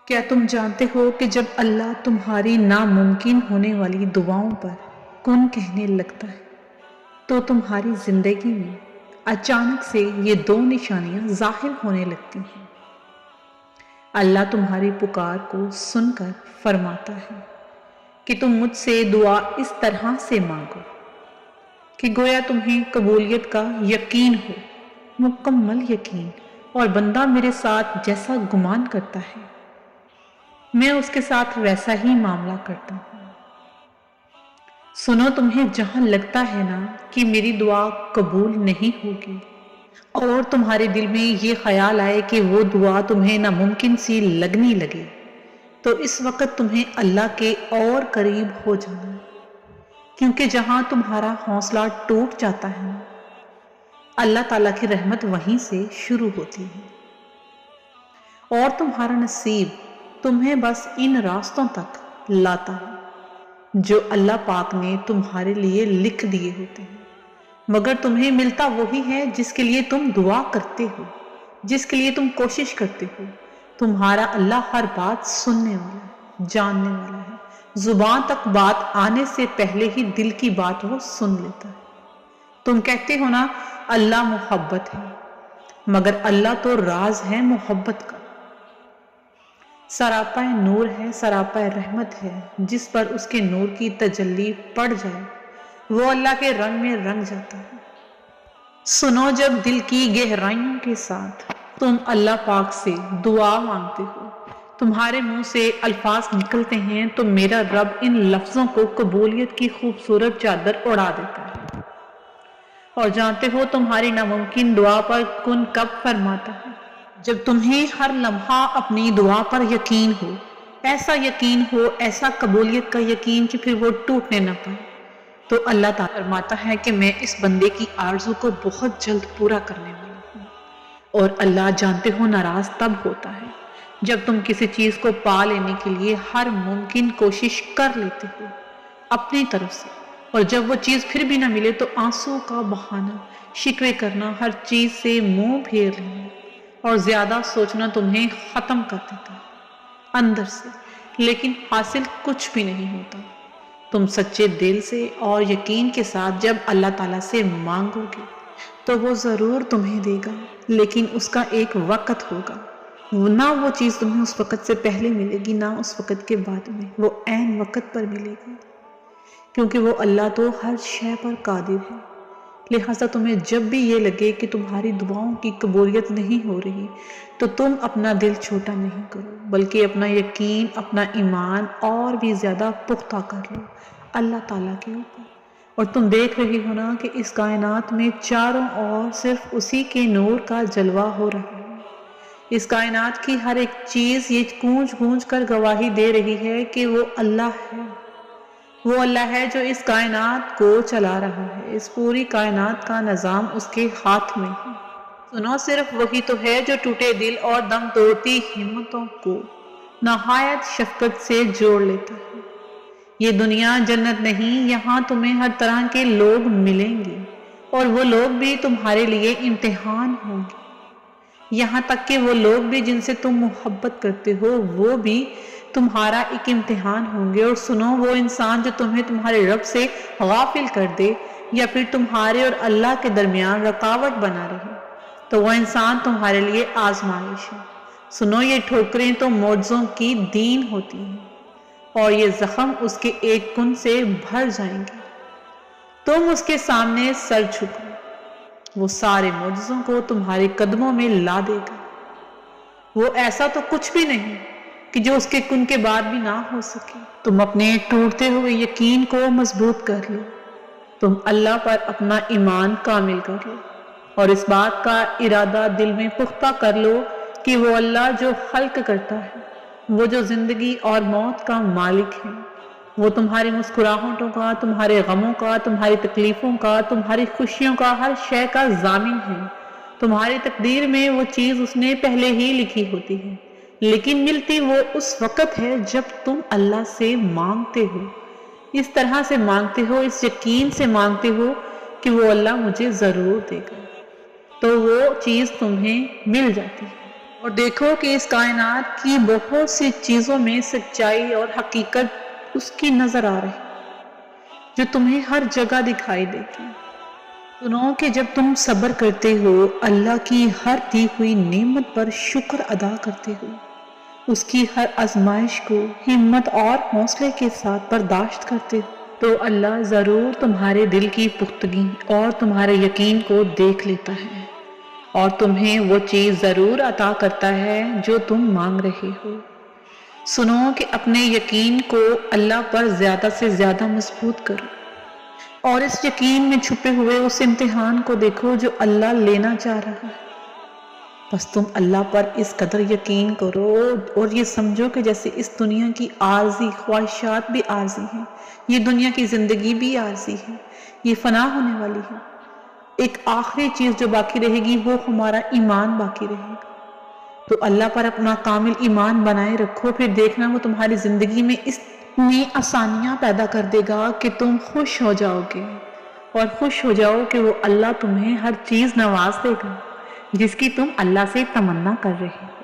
کیا تم جانتے ہو کہ جب اللہ تمہاری ناممکن ہونے والی دعاؤں پر کن کہنے لگتا ہے تو تمہاری زندگی میں اچانک سے یہ دو نشانیاں ظاہر ہونے لگتی ہیں۔ اللہ تمہاری پکار کو سن کر فرماتا ہے کہ تم مجھ سے دعا اس طرح سے مانگو کہ گویا تمہیں قبولیت کا یقین ہو، مکمل یقین، اور بندہ میرے ساتھ جیسا گمان کرتا ہے میں اس کے ساتھ ویسا ہی معاملہ کرتا ہوں۔ سنو، تمہیں جہاں لگتا ہے نا کہ میری دعا قبول نہیں ہوگی اور تمہارے دل میں یہ خیال آئے کہ وہ دعا تمہیں ناممکن سی لگنے لگے، تو اس وقت تمہیں اللہ کے اور قریب ہو جانا ہے، کیونکہ جہاں تمہارا حوصلہ ٹوٹ جاتا ہے اللہ تعالیٰ کی رحمت وہیں سے شروع ہوتی ہے اور تمہارا نصیب تمہیں بس ان راستوں تک لاتا ہے جو اللہ پاک نے تمہارے لیے لکھ دیے ہوتے ہیں، مگر تمہیں ملتا وہی ہے جس کے لیے تم دعا کرتے ہو، جس کے لیے تم کوشش کرتے ہو۔ تمہارا اللہ ہر بات سننے والا ہے، جاننے والا ہے، زبان تک بات آنے سے پہلے ہی دل کی بات وہ سن لیتا ہے۔ تم کہتے ہو نا اللہ محبت ہے، مگر اللہ تو راز ہے محبت کا، سراپا نور ہے، سراپا رحمت ہے، جس پر اس کے نور کی تجلی پڑ جائے وہ اللہ کے رنگ میں رنگ جاتا ہے۔ سنو، جب دل کی گہرائیوں کے ساتھ تم اللہ پاک سے دعا مانگتے ہو، تمہارے منہ سے الفاظ نکلتے ہیں تو میرا رب ان لفظوں کو قبولیت کی خوبصورت چادر اڑا دیتا ہے۔ اور جانتے ہو تمہاری ناممکن دعا پر کن کب فرماتا ہے؟ جب تمہیں ہر لمحہ اپنی دعا پر یقین ہو، ایسا قبولیت کا یقین کہ پھر وہ ٹوٹنے نہ پائے، تو اللہ تعالیٰ فرماتا ہے کہ میں اس بندے کی آرزو کو بہت جلد پورا کرنے والا ہوں۔ اور اللہ جانتے ہو ناراض تب ہوتا ہے جب تم کسی چیز کو پا لینے کے لیے ہر ممکن کوشش کر لیتے ہو اپنی طرف سے، اور جب وہ چیز پھر بھی نہ ملے تو آنسو کا بہانا، شکوے کرنا، ہر چیز سے منہ پھیر لینا اور زیادہ سوچنا تمہیں ختم کر دیتا ہے اندر سے، لیکن حاصل کچھ بھی نہیں ہوتا۔ تم سچے دل سے اور یقین کے ساتھ جب اللہ تعالیٰ سے مانگو گے تو وہ ضرور تمہیں دے گا، لیکن اس کا ایک وقت ہوگا، نہ وہ چیز تمہیں اس وقت سے پہلے ملے گی نہ اس وقت کے بعد میں، وہ عین وقت پر ملے گی، کیونکہ وہ اللہ تو ہر شے پر قادر ہے۔ لہٰذا تمہیں جب بھی یہ لگے کہ تمہاری دعاؤں کی قبولیت نہیں ہو رہی تو تم اپنا دل چھوٹا نہیں کرو، بلکہ اپنا یقین، اپنا ایمان اور بھی زیادہ پختہ کر لو اللہ تعالیٰ کے اوپر۔ اور تم دیکھ رہی ہو نا کہ اس کائنات میں چاروں اور صرف اسی کے نور کا جلوہ ہو رہا ہے۔ اس کائنات کی ہر ایک چیز یہ گونج گونج کر گواہی دے رہی ہے کہ وہ اللہ ہے، وہ اللہ ہے جو اس کائنات کو چلا رہا ہے، اس پوری کائنات کا نظام اس کے ہاتھ میں ہے۔ سنو، صرف وہی تو ہے جو ٹوٹے دل اور دم توڑتی ہمتوں کو نہایت شفقت سے جوڑ لیتا ہے۔ یہ دنیا جنت نہیں، یہاں تمہیں ہر طرح کے لوگ ملیں گے اور وہ لوگ بھی تمہارے لیے امتحان ہوں گے، یہاں تک کہ وہ لوگ بھی جن سے تم محبت کرتے ہو وہ بھی تمہارا ایک امتحان ہوں گے۔ اور سنو، وہ انسان جو تمہیں تمہارے رب سے غافل کر دے یا پھر تمہارے اور اللہ کے درمیان رکاوٹ بنا رہے تو وہ انسان تمہارے لیے آزمائش ہے۔ سنو، یہ ٹھوکریں تو معجزوں کی دین ہوتی ہیں اور یہ زخم اس کے ایک کن سے بھر جائیں گے، تم اس کے سامنے سر جھکو، وہ سارے معجزوں کو تمہارے قدموں میں لا دے گا۔ وہ ایسا تو کچھ بھی نہیں کہ جو اس کے کن کے بعد بھی نہ ہو سکے۔ تم اپنے ٹوٹتے ہوئے یقین کو مضبوط کر لو، تم اللہ پر اپنا ایمان کامل کر لو اور اس بات کا ارادہ دل میں پختہ کر لو کہ وہ اللہ جو خلق کرتا ہے، وہ جو زندگی اور موت کا مالک ہے، وہ تمہاری مسکراہٹوں کا، تمہارے غموں کا، تمہاری تکلیفوں کا، تمہاری خوشیوں کا، ہر شے کا ضامن ہے۔ تمہاری تقدیر میں وہ چیز اس نے پہلے ہی لکھی ہوتی ہے، لیکن ملتی وہ اس وقت ہے جب تم اللہ سے مانگتے ہو، اس طرح سے مانگتے ہو، اس یقین سے مانگتے ہو کہ وہ اللہ مجھے ضرور دے گا، تو وہ چیز تمہیں مل جاتی ہے۔ اور دیکھو کہ اس کائنات کی بہت سی چیزوں میں سچائی اور حقیقت اس کی نظر آ رہی جو تمہیں ہر جگہ دکھائی دے گی۔ سنو کہ جب تم صبر کرتے ہو، اللہ کی ہر دی ہوئی نعمت پر شکر ادا کرتے ہو، اس کی ہر آزمائش کو ہمت اور حوصلے کے ساتھ برداشت کرتے ہو، تو اللہ ضرور تمہارے دل کی پختگی اور تمہارے یقین کو دیکھ لیتا ہے اور تمہیں وہ چیز ضرور عطا کرتا ہے جو تم مانگ رہے ہو۔ سنو کہ اپنے یقین کو اللہ پر زیادہ سے زیادہ مضبوط کرو اور اس یقین میں چھپے ہوئے اس امتحان کو دیکھو جو اللہ لینا چاہ رہا ہے۔ بس تم اللہ پر اس قدر یقین کرو اور یہ سمجھو کہ جیسے اس دنیا کی عارضی خواہشات بھی عارضی ہیں، یہ دنیا کی زندگی بھی عارضی ہے، یہ فنا ہونے والی ہے۔ ایک آخری چیز جو باقی رہے گی وہ ہمارا ایمان باقی رہے گا۔ تو اللہ پر اپنا کامل ایمان بنائے رکھو، پھر دیکھنا وہ تمہاری زندگی میں اتنی آسانیاں پیدا کر دے گا کہ تم خوش ہو جاؤ گے، اور خوش ہو جاؤ کہ وہ اللہ تمہیں ہر چیز نواز دے گا جس کی تم اللہ سے تمنا کر رہے ہو۔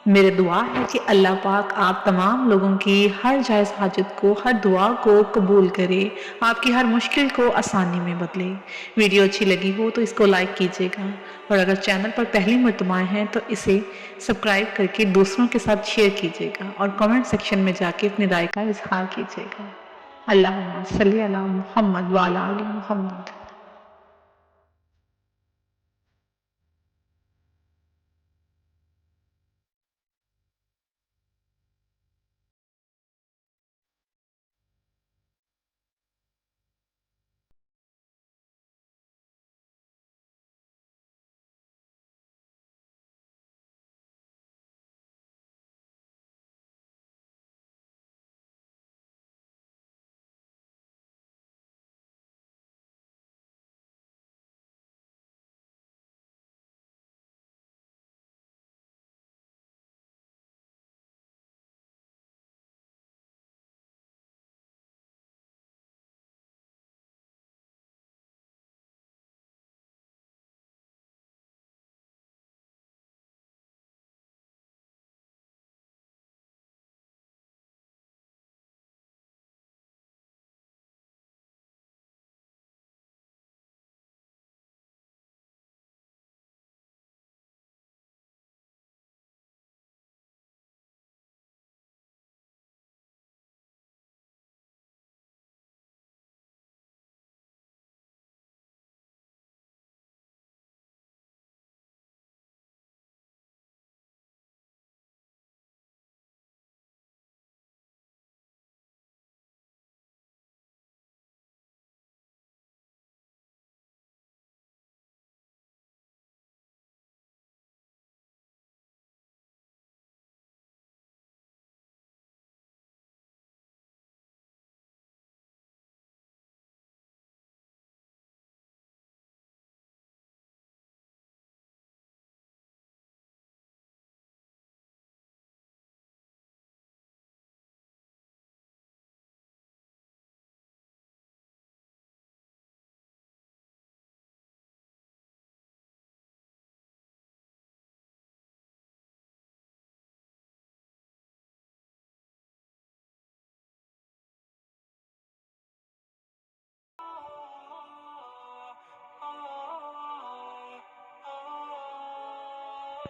میرے دعا ہے کہ اللہ پاک آپ تمام لوگوں کی ہر جائز حاجت کو، ہر دعا کو قبول کرے، آپ کی ہر مشکل کو آسانی میں بدلے۔ ویڈیو اچھی لگی ہو تو اس کو لائک کیجیے گا، اور اگر چینل پر پہلی مرتبہ آئے ہیں تو اسے سبسکرائب کر کے دوسروں کے ساتھ شیئر کیجیے گا، اور کمنٹ سیکشن میں جا کے اپنی رائے کا اظہار کیجیے گا۔ اللہم صلی علی محمد وعلی آل محمد۔